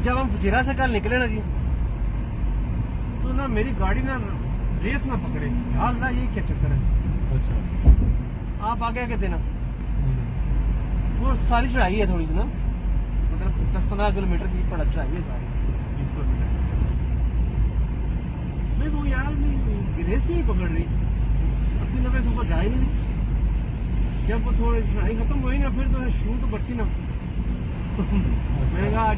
जब हम फुजेरा से कल निकले ना जी, तो ना मेरी गाड़ी ना रेस ना पकड़े यार ना, ये क्या चक्कर है। अच्छा। आप आगे आगे देना, वो सारी चढ़ाई है थोड़ी सी ना, मतलब 10-15 किलोमीटर की पड़ा चढ़ाई है सारी, 20 किलोमीटर। मैं वो यार मैं रेस नहीं पकड़ रही, 80-90 से ऊपर जा ही नहीं रही। जब वो थोड़ी चढ़ाई खत्म हुई ना, फिर तो शू तो बट्टी ना मैंने कहा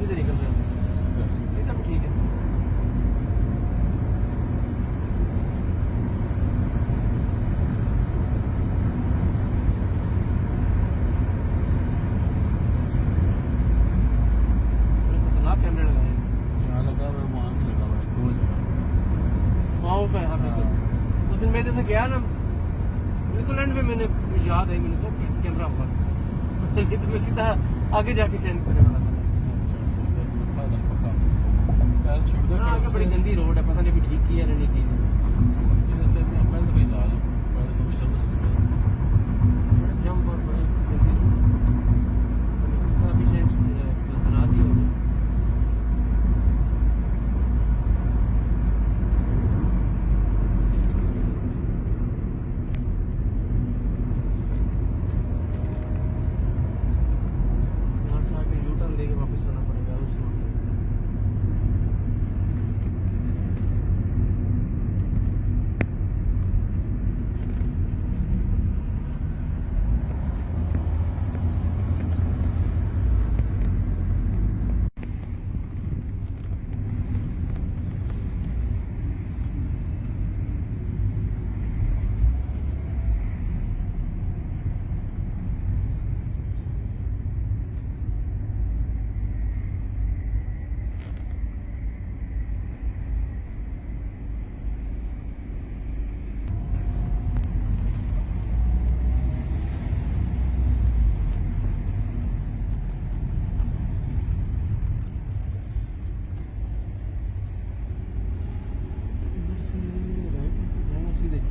सीधे निकल रहे हैं एकदम ठीक है। खतरनाक कैमरे लगाए हैं। यहाँ लगा हुआ है, वहाँ भी लगा हुआ है, दो जगह। वहाँ ऑफ है। हाँ बिल्कुल। उस दिन मैं जैसे गया ना बिल्कुल एंड में मैंने याद है मैंने कहा कैमरा होगा नहीं तो मैं सीधा आगे जाके चेंज करने वाला था। अच्छा अच्छा, इधर लिखा था पक्का। पैर छूट दे हाँ, आगे बड़ी गंदी रोड है, पता नहीं अभी ठीक की है या नहीं की। इधर से मैं पैर तो कहीं जा रहा हूँ, पैर तो भी चलो बड़ा जंप और बड़ा गंदी रोड अभी चेंज बना दी होगी। यहाँ से आके यू टर्न लेके वापस आना पड़ेगा उस रोड पे। इधर से राइट जाना सीधे।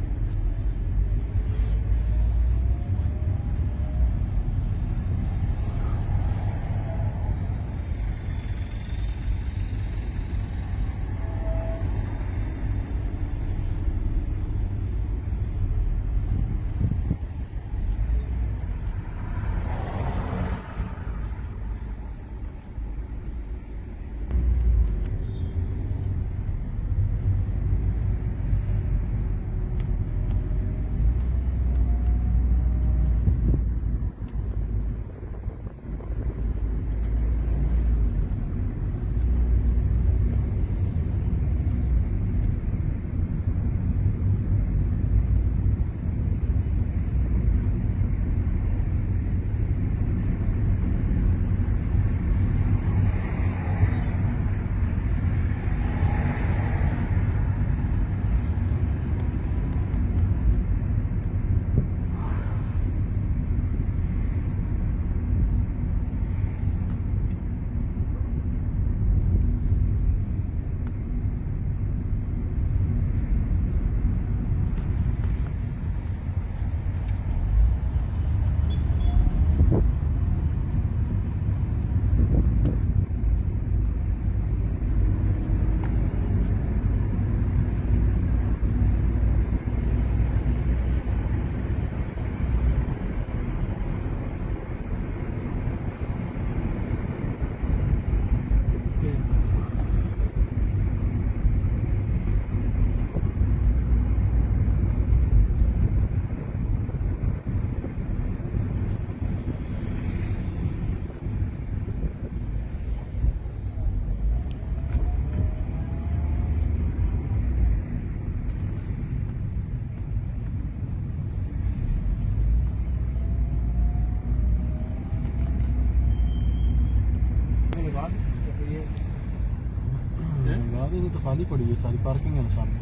ये तो खाली पड़ी है सारी, पार्किंग है ना सामने।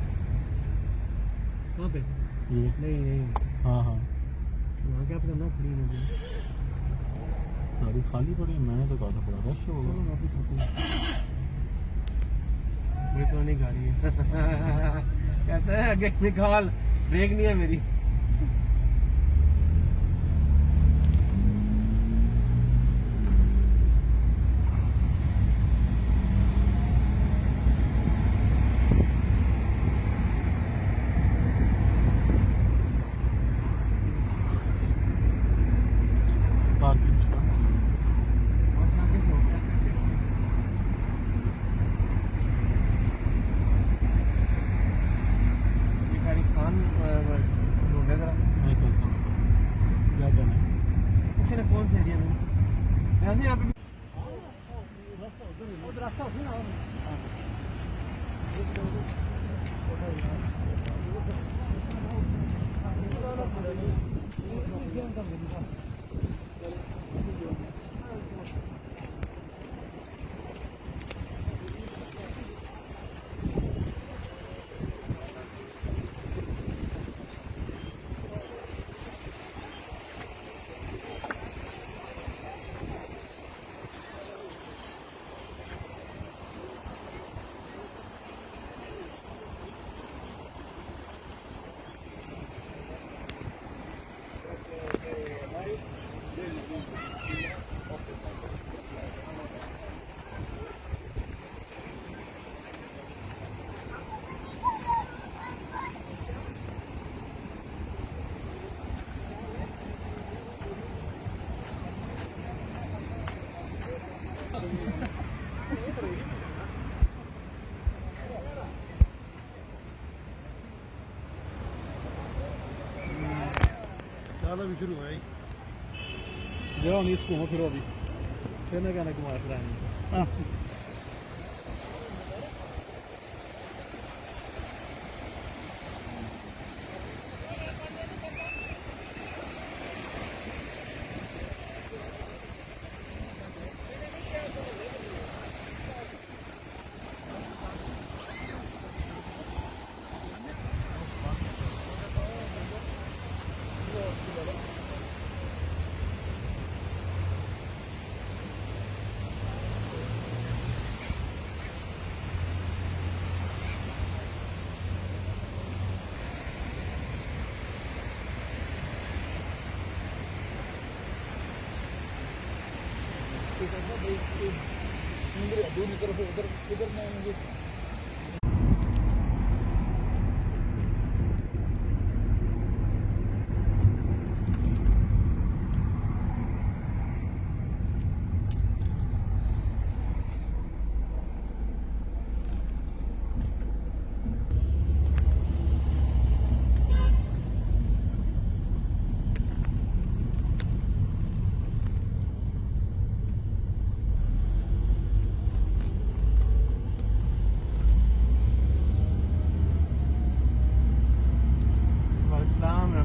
कहाँ पे? ये नहीं नहीं हाँ हाँ वहाँ क्या पता ना खड़ी मुझे। सारी खाली पड़ी है, मैंने तो कहा था बड़ा रश चलो होगा। वापस आते हैं। मेरी पुरानी गाड़ी है कहता है आगे निकाल, ब्रेक नहीं है मेरी। पार्किंग वहाँ से आगे से हो गया। ये गाड़ी खान रास्ता उसी ना भी शुरू हुआ जाओ नहीं इसको फिर अभी फिर ना कहना घुमा फिर दूसरी तरफ उधर उधर में मुझे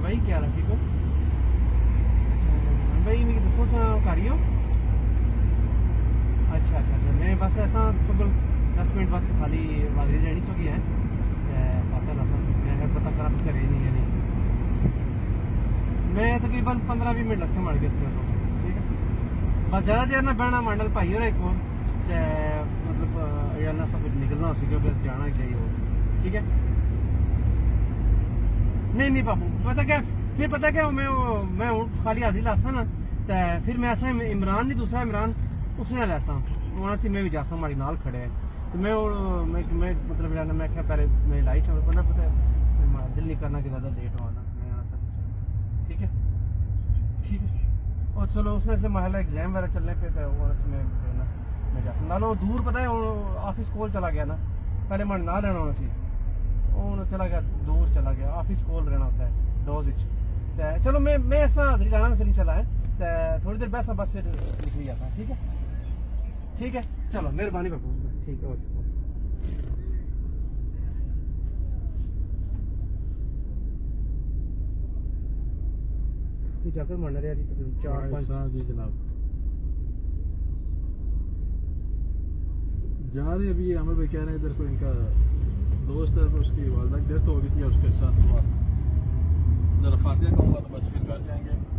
भाई क्या रखी को भाई मैं तो सोच रहा करियो अच्छा अच्छा अच्छा मैं बस ऐसा सुबह 10 मिनट बस खाली वाली रहनी चाहिए है पता ना मैं पता करा करे नहीं है नहीं मैं तकरीबन 15-20 मिनट लग से मर गया इसमें तो ठीक है बस ज़्यादा देर ना बहना मंडल भाई हो एक मतलब या ना सब निकलना हो क्योंकि जाना चाहिए हो ठीक है नहीं बाबू पता क्या फिर पता क्या मैं खाली हाजिर लासा ना तो फिर मैं ऐसा इमरान नहीं दूसरा इमरान उसने लासा वहाँ से मैं भी जासा हमारी नाल खड़े है तो मैं मतलब मैं क्या पहले मैं लाई था पता दिल नहीं करना कि ज़्यादा लेट हो ना मैं ऐसा ठीक है और चलो उसने से महला एग्जाम वगैरह चलने पे तो वहाँ से मैं जा सकता ना दूर पता है ऑफिस कोल चला गया ना पहले मैं ना रहना होना सी चला गया दूर चला गया ऑफिस कोल रहना होता है डोज चलो मैं ऐसा हाजिरी लाना फिर चला है थोड़ी देर बैसा बस फिर निकली आता ठीक है चलो मेहरबानी बाबू ठीक है ओके जाकर मन रहा जी 4-5 जी जनाब जा रहे अभी हमें भाई कह रहे हैं इधर को इनका दोस्त है तो उसकी वालदा की डेथ हो गई थी उसके साथ हुआ जरा फातिहा कहूँगा तो बस फिर कर जाएंगे